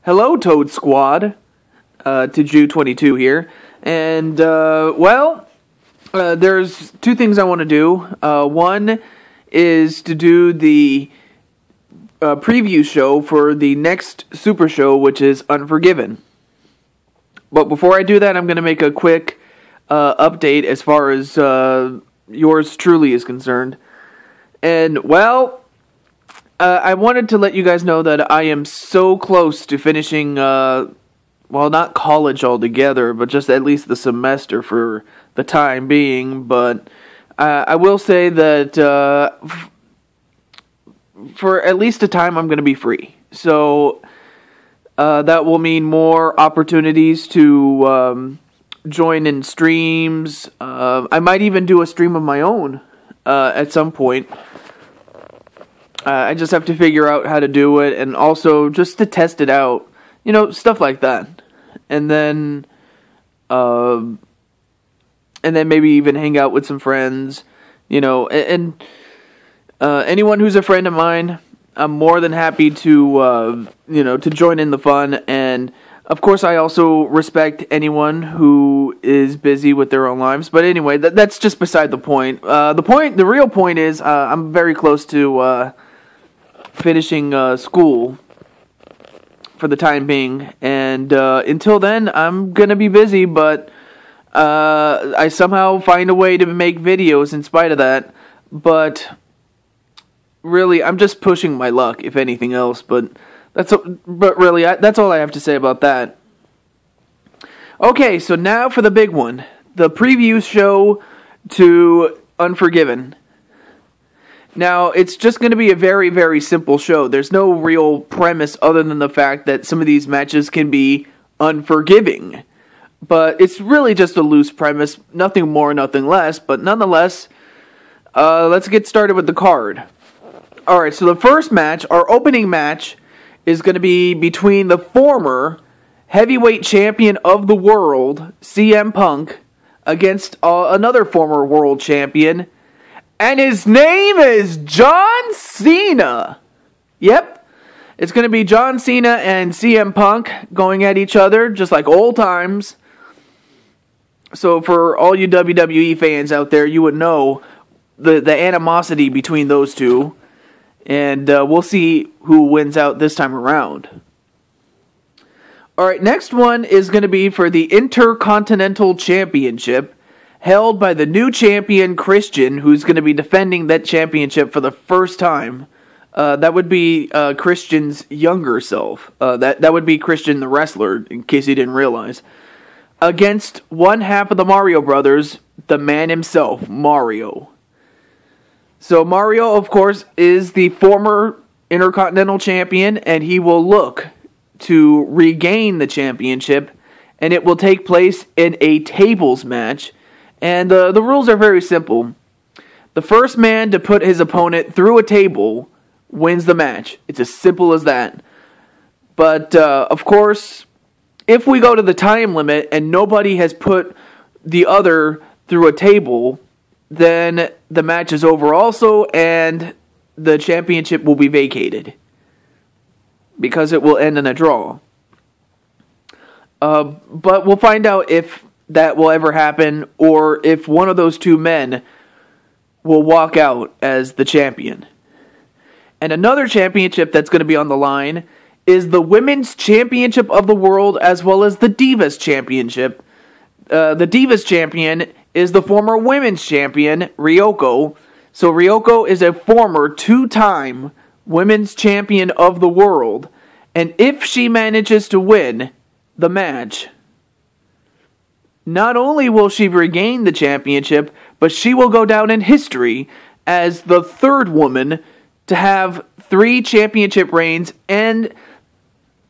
Hello, Toad Squad. To Jew22 here. And, there's two things I want to do. One is to do the preview show for the next Super Show, which is Unforgiven. But before I do that, I'm going to make a quick update as far as yours truly is concerned. And, I wanted to let you guys know that I am so close to finishing, not college altogether, but just at least the semester for the time being. But I will say that for at least a time, I'm going to be free. So that will mean more opportunities to join in streams. I might even do a stream of my own at some point. I just have to figure out how to do it, and also just to test it out, stuff like that. And then maybe even hang out with some friends, and anyone who's a friend of mine, I'm more than happy to, to join in the fun. And of course, I also respect anyone who is busy with their own lives. But anyway, that's just beside the point. The real point is, I'm very close to finishing school for the time being, and until then I'm gonna be busy, but I somehow find a way to make videos in spite of that. But really, I'm just pushing my luck, if anything else. But that's all I have to say about that. Okay, so now for the big one, the preview show to Unforgiven. Now, it's just going to be a very, very simple show. There's no real premise other than the fact that some of these matches can be unforgiving. But it's really just a loose premise, nothing more, nothing less. But nonetheless, let's get started with the card. Alright, so the first match, our opening match, is going to be between the former heavyweight champion of the world, CM Punk, against another former world champion, and his name is John Cena. Yep. It's going to be John Cena and CM Punk going at each other, just like old times. So for all you WWE fans out there, you would know the animosity between those two. And we'll see who wins out this time around. Alright, next one is going to be for the Intercontinental Championship, held by the new champion, Christian, who's going to be defending that championship for the first time. That would be Christian's younger self. That would be Christian the wrestler, in case you didn't realize. Against one half of the Mario Brothers, the man himself, Mario. So Mario, of course, is the former Intercontinental Champion, and he will look to regain the championship, and it will take place in a tables match. And the rules are very simple. The first man to put his opponent through a table wins the match. It's as simple as that. But, of course, if we go to the time limit and nobody has put the other through a table, then the match is over also, and the championship will be vacated. Because it will end in a draw. But we'll find out if that will ever happen, or if one of those two men will walk out as the champion. And another championship that's going to be on the line is the Women's Championship of the World, as well as the Divas Championship. The Divas Champion is the former Women's Champion, Ryoko. So Ryoko is a former two-time Women's Champion of the World. And if she manages to win the match, not only will she regain the championship, but she will go down in history as the third woman to have 3 championship reigns, and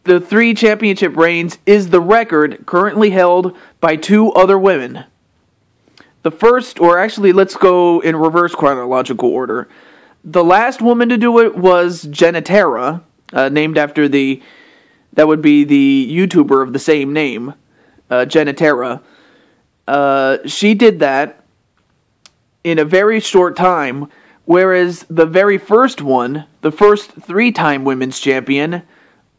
the 3 championship reigns is the record currently held by 2 other women. The first, or actually let's go in reverse chronological order. The last woman to do it was Genetera, named after that would be the YouTuber of the same name, Genetera. She did that in a very short time, whereas the very first one, the first 3-time women's champion,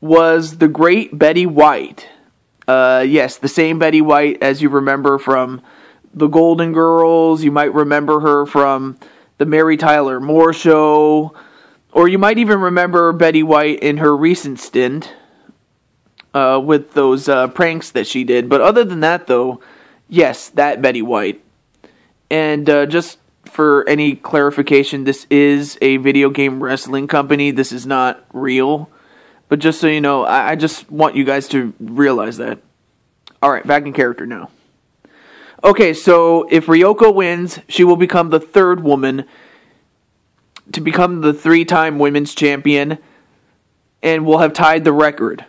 was the great Betty White. Yes, the same Betty White as you remember from the Golden Girls. You might remember her from the Mary Tyler Moore Show. Or you might even remember Betty White in her recent stint with those pranks that she did. But other than that, though, yes, that Betty White. And just for any clarification, this is a video game wrestling company. This is not real. But just so you know, I just want you guys to realize that. Alright, back in character now. Okay, so if Ryoko wins, she will become the third woman to become the 3-time women's champion and will have tied the record.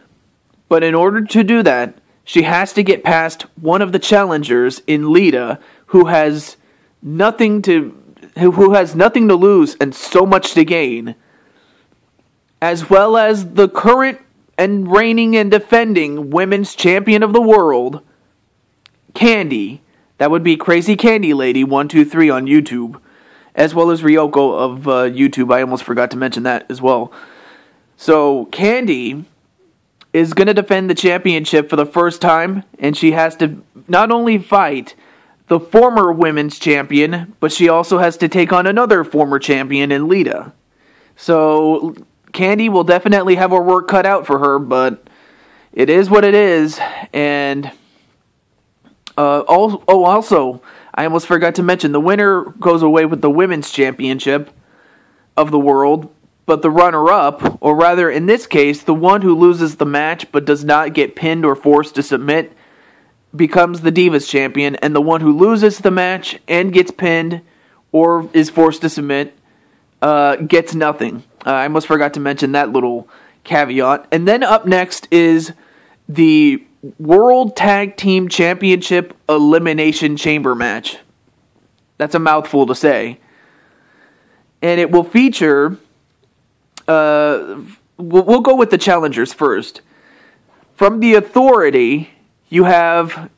But in order to do that, she has to get past one of the challengers in Lita who has nothing to lose and so much to gain, as well as the current and reigning and defending women's champion of the world, Candy. That would be Crazy Candy Lady 123 on YouTube, as well as Ryoko of YouTube. I almost forgot to mention that as well. So Candy is going to defend the championship for the first time, and she has to not only fight the former women's champion, but she also has to take on another former champion in Lita. So Candy will definitely have her work cut out for her, but it is what it is. And also, I almost forgot to mention, the winner goes away with the women's championship of the world, but the runner-up, or rather in this case, the one who loses the match but does not get pinned or forced to submit, becomes the Divas champion, and the one who loses the match and gets pinned or is forced to submit gets nothing. I almost forgot to mention that little caveat. And then up next is the World Tag Team Championship Elimination Chamber match. That's a mouthful to say. And it will feature... we'll go with the challengers first. From the Authority, you have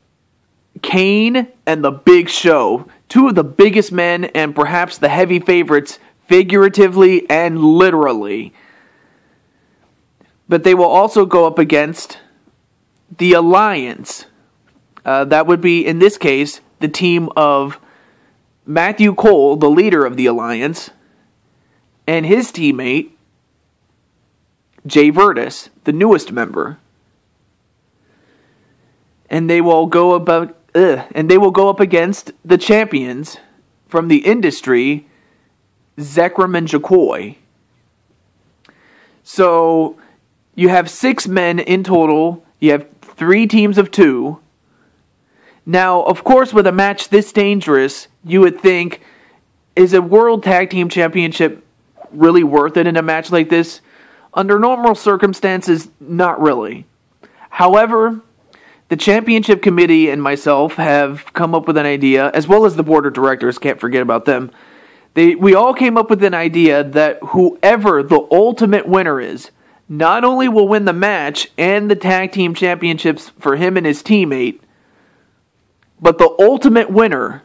Kane and the Big Show, two of the biggest men and perhaps the heavy favorites, figuratively and literally. But they will also go up against the Alliance. That would be, in this case, the team of Matthew Cole, the leader of the Alliance, and his teammate, Jay Virtus, the newest member. And they will go up against the champions from the industry, Zekrom and Jakoi. So you have 6 men in total. You have 3 teams of 2. Now, of course, with a match this dangerous, you would think, is a World Tag Team Championship really worth it in a match like this? Under normal circumstances, not really. However, the championship committee and myself have come up with an idea, as well as the board of directors, can't forget about them. We all came up with an idea that whoever the ultimate winner is, not only will win the match and the tag team championships for him and his teammate, but the ultimate winner,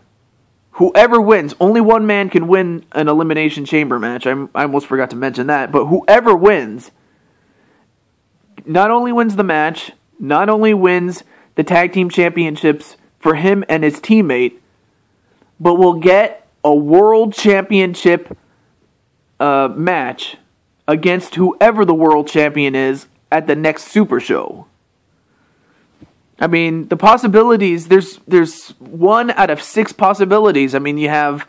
whoever wins, only one man can win an Elimination Chamber match. I almost forgot to mention that. But whoever wins, not only wins the match, not only wins the tag team championships for him and his teammate, but will get a world championship match against whoever the world champion is at the next Super Show. I mean, the possibilities, there's 1 out of 6 possibilities. I mean, you have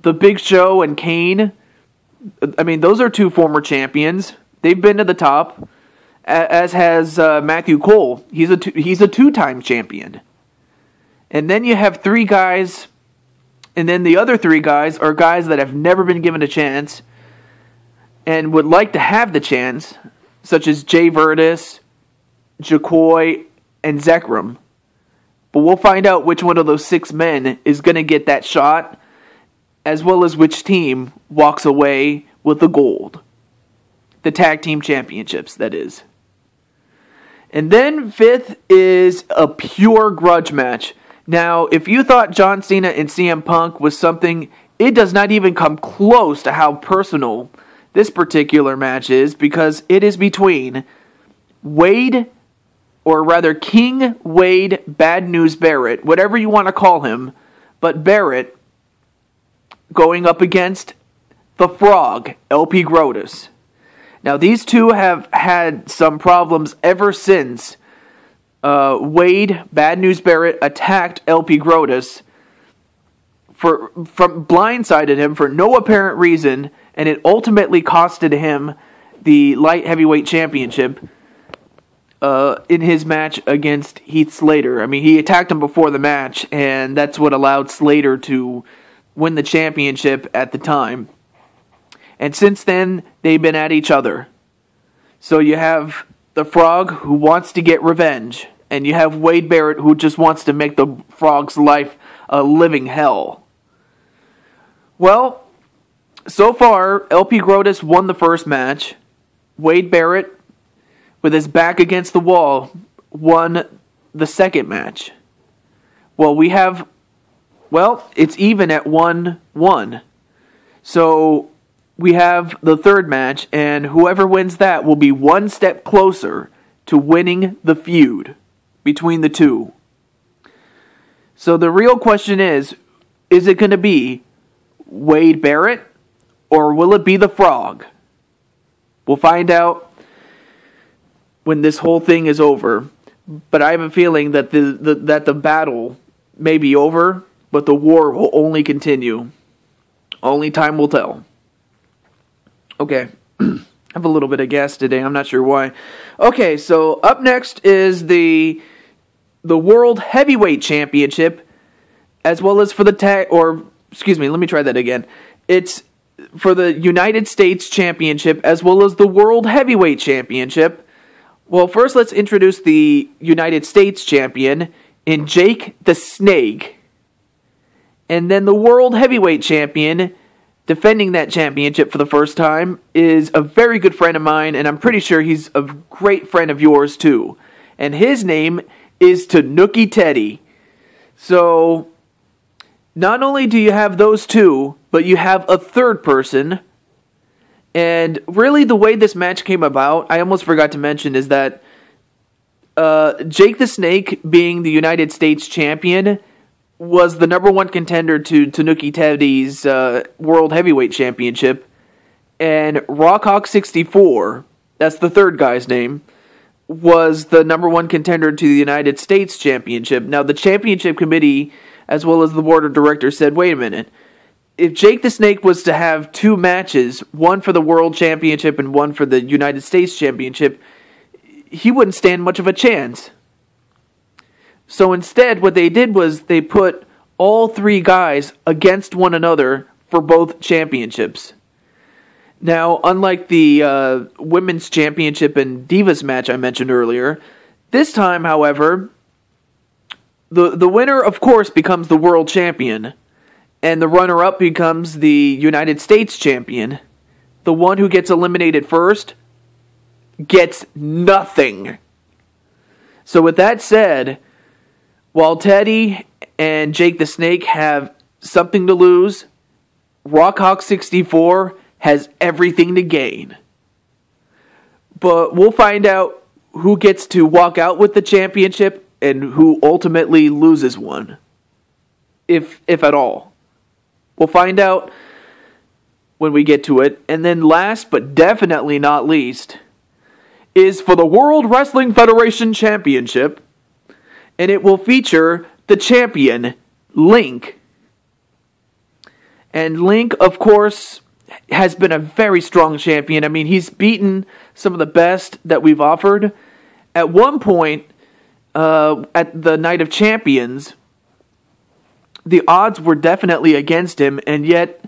the Big Show and Kane. I mean, those are 2 former champions. They've been to the top, as has Matthew Cole. He's a 2-time champion. And then you have 3 guys, and then the other 3 guys are guys that have never been given a chance and would like to have the chance, such as Jay Virtus, Jakoi, and Zekrom. But we'll find out which one of those 6 men is going to get that shot, as well as which team walks away with the gold. The tag team championships, that is. And then 5th is a pure grudge match. Now, if you thought John Cena and CM Punk was something, it does not even come close to how personal this particular match is, because it is between King Wade Bad News Barrett, whatever you want to call him, but Barrett going up against the Frog, LP Grotus. Now, these two have had some problems ever since Wade Bad News Barrett attacked LP Grotus from blindsided him for no apparent reason, and it ultimately costed him the light heavyweight championship in his match against Heath Slater. I mean, he attacked him before the match, and that's what allowed Slater to win the championship at the time. And since then, they've been at each other. So you have the Frog, who wants to get revenge, and you have Wade Barrett, who just wants to make the Frog's life a living hell. Well, so far, LP Grotus won the first match. Wade Barrett, with his back against the wall, won the second match. It's even at 1-1. So we have the third match, and whoever wins that will be one step closer to winning the feud between the two. So the real question is it going to be Wade Barrett, or will it be the Frog? We'll find out when this whole thing is over. But I have a feeling that the battle may be over, but the war will only continue. Only time will tell. Okay, I have a little bit of gas today. I'm not sure why. Okay, so up next is the World Heavyweight Championship, as well as for the let me try that again. It's for the United States Championship, as well as the World Heavyweight Championship. Well, first let's introduce the United States Champion in Jake the Snake. And then the World Heavyweight Champion, defending that championship for the first time, is a very good friend of mine, and I'm pretty sure he's a great friend of yours too. And his name is Tanuki Teddy. So, not only do you have those two, but you have a third person. And really the way this match came about, I almost forgot to mention, is that Jake the Snake, being the United States champion, was the number one contender to Tanuki Teddy's World Heavyweight Championship. And Rockhawk 64, that's the third guy's name, was the number one contender to the United States Championship. Now, the championship committee, as well as the board of directors, said, wait a minute. If Jake the Snake was to have two matches, one for the World Championship and one for the United States Championship, he wouldn't stand much of a chance. So instead, what they did was they put all three guys against one another for both championships. Now, unlike the Women's Championship and Divas match I mentioned earlier, this time, however, the winner, of course, becomes the World Champion, and the runner-up becomes the United States Champion. The one who gets eliminated first gets nothing. So with that said, while Teddy and Jake the Snake have something to lose, Rockhawk 64 has everything to gain. But we'll find out who gets to walk out with the championship and who ultimately loses one. If at all. We'll find out when we get to it. And then last but definitely not least is for the World Wrestling Federation Championship. And it will feature the champion, Link. And Link, of course, has been a very strong champion. I mean, he's beaten some of the best that we've offered. At one point, at the Night of Champions, the odds were definitely against him, and yet,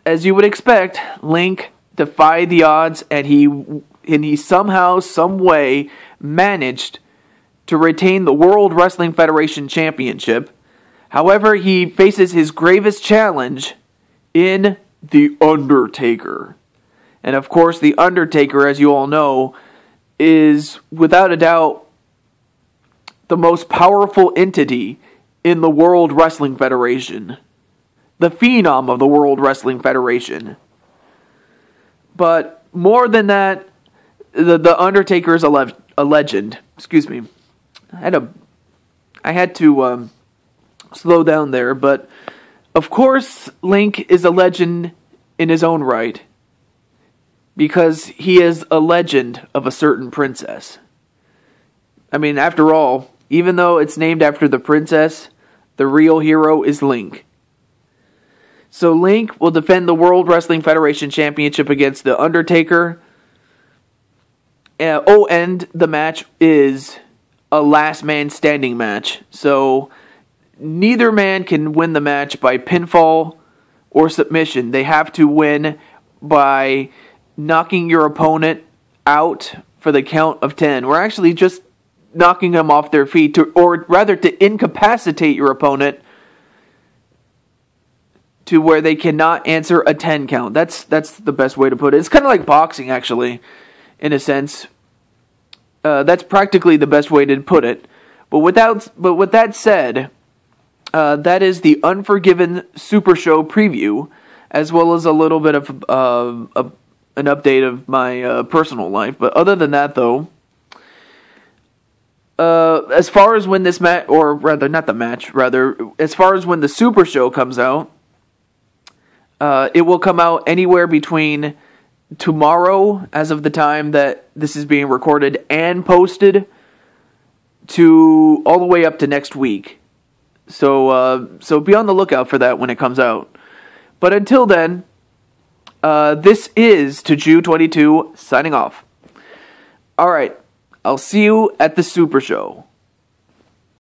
as you would expect, Link defied the odds, and he somehow, some way, managed to retain the World Wrestling Federation Championship. However, he faces his gravest challenge in The Undertaker. And of course, The Undertaker, as you all know, is without a doubt the most powerful entity in the World Wrestling Federation. The phenom of the World Wrestling Federation. But more than that, the Undertaker is a legend. Excuse me. I had to slow down there, but of course Link is a legend in his own right, because he is a legend of a certain princess. I mean, after all, even though it's named after the princess, the real hero is Link. So Link will defend the World Wrestling Federation Championship against The Undertaker. And the match is a last man standing match. So neither man can win the match by pinfall or submission. They have to win by knocking your opponent out for the count of 10. Or actually just knocking them off their feet, or rather to incapacitate your opponent to where they cannot answer a 10 count. That's the best way to put it. It's kind of like boxing, actually, in a sense. That's practically the best way to put it. But with that said, that is the Unforgiven SuperShow preview, as well as a little bit of an update of my personal life. But other than that, though, as far as when this match, or rather, not the match, rather, as far as when the Super Show comes out, it will come out anywhere between tomorrow, as of the time that this is being recorded and posted, to all the way up to next week. So be on the lookout for that when it comes out. But until then, this is Taju22 signing off. Alright, I'll see you at the Super Show.